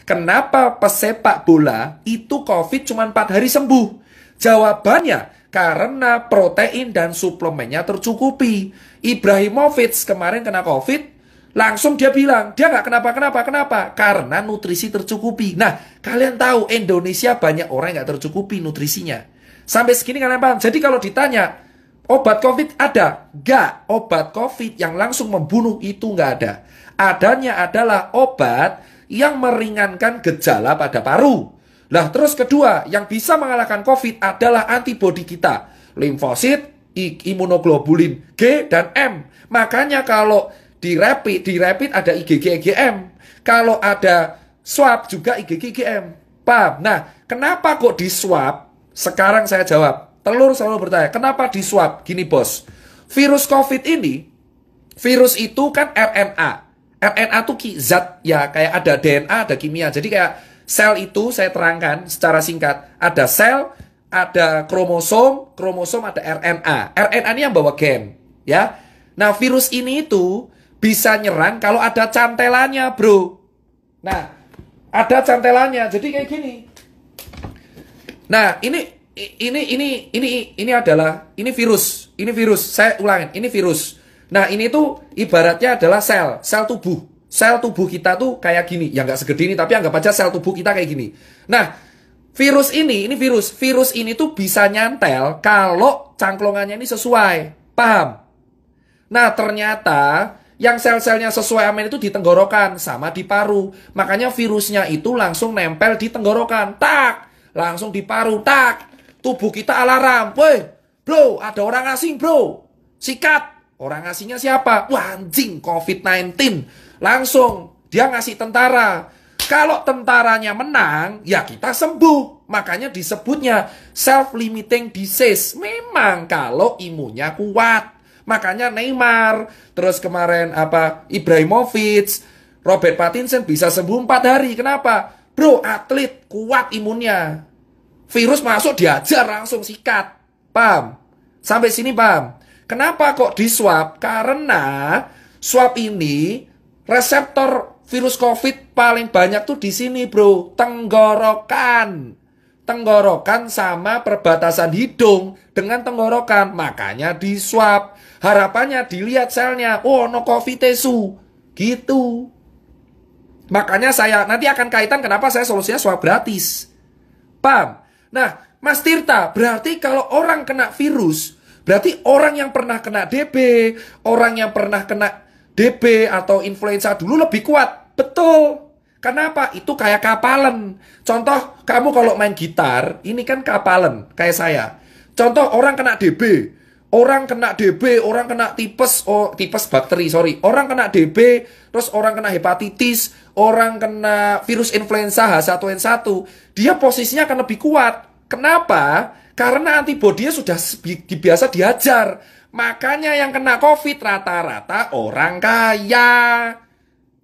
Kenapa pesepak bola itu COVID cuma 4 hari sembuh? Jawabannya, karena protein dan suplemennya tercukupi. Ibrahimovic kemarin kena COVID, langsung dia bilang, dia nggak kenapa? Karena nutrisi tercukupi. Nah, kalian tahu Indonesia banyak orang yang nggak tercukupi nutrisinya. Sampai segini kalian paham? Jadi kalau ditanya, obat COVID ada? Nggak. Obat COVID yang langsung membunuh itu nggak ada. Adanya adalah obat yang meringankan gejala pada paru. Lah terus kedua, yang bisa mengalahkan COVID adalah antibodi kita. Limfosit, imunoglobulin G dan M. Makanya kalau di rapid ada IgG IgM. Kalau ada swab juga IgG IgM. Paham? Nah, kenapa kok di swab? Sekarang saya jawab. Telur selalu bertanya, kenapa di swab? Gini bos, virus COVID ini, virus itu kan RNA. RNA itu zat ya, kayak ada DNA, ada kimia. Jadi kayak sel itu saya terangkan secara singkat. Ada sel, ada kromosom ada RNA. RNA ini yang bawa gen, ya. Nah, virus ini itu bisa nyerang kalau ada cantelannya, bro. Nah, ada cantelannya. Jadi kayak gini. Nah, ini adalah virus. Ini virus. Saya ulangin, ini virus. Nah, ini tuh ibaratnya adalah sel tubuh. Sel tubuh kita tuh kayak gini. Ya nggak segede ini, tapi anggap aja sel tubuh kita kayak gini. Nah, virus ini virus. Virus ini tuh bisa nyantel kalau cangklongannya ini sesuai. Paham? Nah, ternyata yang sel-selnya sesuai amin itu di tenggorokan sama di paru. Makanya virusnya itu langsung nempel di tenggorokan. Tak! Langsung di paru. Tak! Tubuh kita alarm. Woi, bro, ada orang asing, bro. Sikat! Orang asingnya siapa? Wah, anjing, COVID-19. Langsung dia ngasih tentara. Kalau tentaranya menang, ya kita sembuh. Makanya disebutnya self-limiting disease. Memang kalau imunnya kuat. Makanya Neymar, terus kemarin Ibrahimovic, Robert Pattinson bisa sembuh 4 hari. Kenapa? Bro, atlet kuat imunnya. Virus masuk diajar langsung sikat. Paham? Sampai sini paham? Kenapa kok di swab? Karena swab ini reseptor virus COVID paling banyak tuh di sini, bro. Tenggorokan. Tenggorokan sama perbatasan hidung dengan tenggorokan. Makanya di swab. Harapannya dilihat selnya. Oh, no COVID tesu. Gitu. Makanya saya nanti akan kaitan kenapa saya solusinya swab gratis. Paham? Nah, Mas Tirta, berarti kalau orang kena virus, berarti orang yang pernah kena DB, orang yang pernah kena DB atau influenza dulu lebih kuat. Betul. Kenapa? Itu kayak kapalan. Contoh, kamu kalau main gitar, ini kan kapalan, kayak saya. Contoh, orang kena DB. Orang kena DB, orang kena tipes, tipes bakteri, sorry. Orang kena DB, terus orang kena hepatitis, orang kena virus influenza H1N1. Dia posisinya akan lebih kuat. Kenapa? Karena antibodinya sudah biasa diajar. Makanya yang kena COVID rata-rata orang kaya.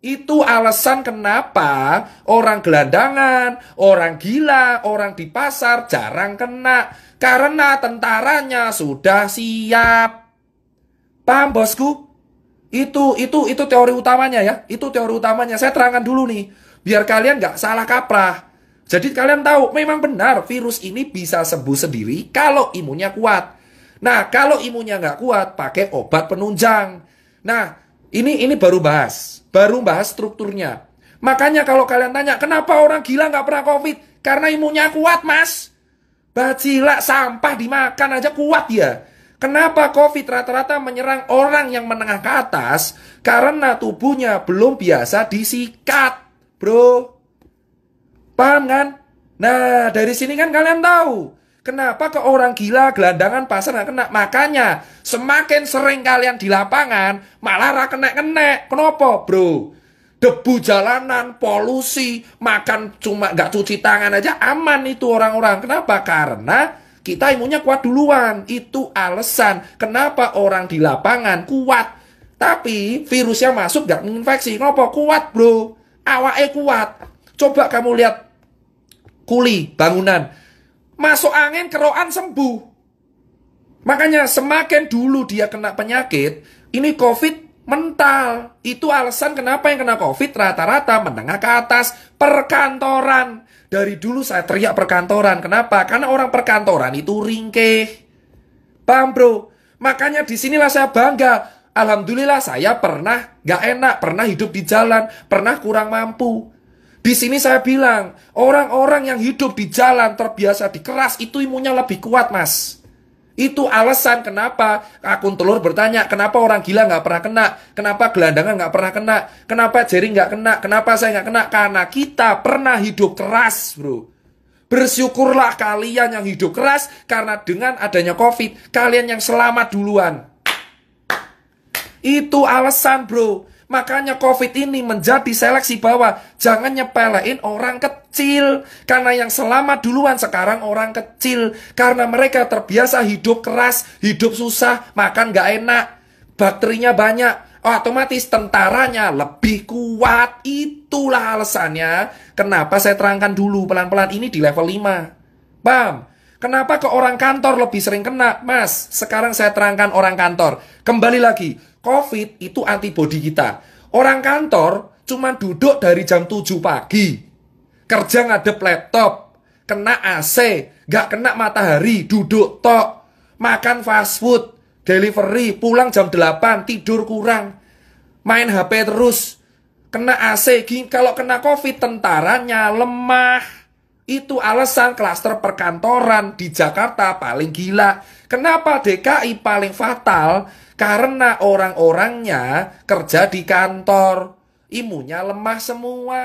Itu alasan kenapa orang gelandangan, orang gila, orang di pasar jarang kena. Karena tentaranya sudah siap. Paham bosku? Itu teori utamanya ya. Itu teori utamanya. Saya terangkan dulu nih. Biar kalian nggak salah kaprah. Jadi kalian tahu, memang benar virus ini bisa sembuh sendiri kalau imunnya kuat. Nah, kalau imunnya nggak kuat, pakai obat penunjang. Nah, ini baru bahas strukturnya. Makanya kalau kalian tanya, kenapa orang gila nggak pernah COVID? Karena imunnya kuat, mas. Bacila sampah dimakan aja kuat ya. Kenapa COVID rata-rata menyerang orang yang menengah ke atas? Karena tubuhnya belum biasa disikat, bro. Paham kan? Nah, dari sini kan kalian tahu kenapa ke orang gila, gelandangan, pasar nggak kena. Makanya semakin sering kalian di lapangan malah kena. Kenapa, bro? Debu jalanan, polusi, makan cuma nggak cuci tangan aja aman itu orang-orang. Kenapa? Karena kita imunnya kuat duluan. Itu alasan kenapa orang di lapangan kuat. Tapi virusnya masuk nggak menginfeksi. Kenapa? Kuat, bro. Awake kuat. Coba kamu lihat kuli bangunan. Masuk angin, keroan sembuh. Makanya semakin dulu dia kena penyakit, ini COVID Mental. Itu alasan kenapa yang kena COVID rata-rata menengah ke atas. Perkantoran. Dari dulu saya teriak perkantoran. Kenapa? Karena orang perkantoran itu ringkih. Paham bro? Makanya disinilah saya bangga. Alhamdulillah saya pernah gak enak, pernah hidup di jalan, pernah kurang mampu. Di sini saya bilang, orang-orang yang hidup di jalan terbiasa dikeras itu imunnya lebih kuat mas. Itu alasan kenapa akun telur bertanya, kenapa orang gila gak pernah kena, kenapa gelandangan gak pernah kena, kenapa Jerry gak kena, kenapa saya gak kena. Karena kita pernah hidup keras bro. Bersyukurlah kalian yang hidup keras, karena dengan adanya COVID, kalian yang selamat duluan. Itu alasan bro. Makanya COVID ini menjadi seleksi bahwa jangan nyepelein orang kecil. Karena yang selamat duluan sekarang orang kecil. Karena mereka terbiasa hidup keras, hidup susah, makan gak enak, bakterinya banyak. Otomatis tentaranya lebih kuat. Itulah alasannya kenapa saya terangkan dulu pelan-pelan ini di level 5. Paham? Kenapa ke orang kantor lebih sering kena? Mas, sekarang saya terangkan orang kantor. Kembali lagi, COVID itu antibodi kita. Orang kantor cuma duduk dari jam 7 pagi. Kerja ngadep laptop. Kena AC. Gak kena matahari. Duduk tok. Makan fast food. Delivery. Pulang jam 8. Tidur kurang. Main HP terus. Kena AC. Kalau kena COVID tentaranya lemah. Itu alasan klaster perkantoran di Jakarta paling gila. Kenapa DKI paling fatal? Karena orang-orangnya kerja di kantor. Imunnya lemah semua.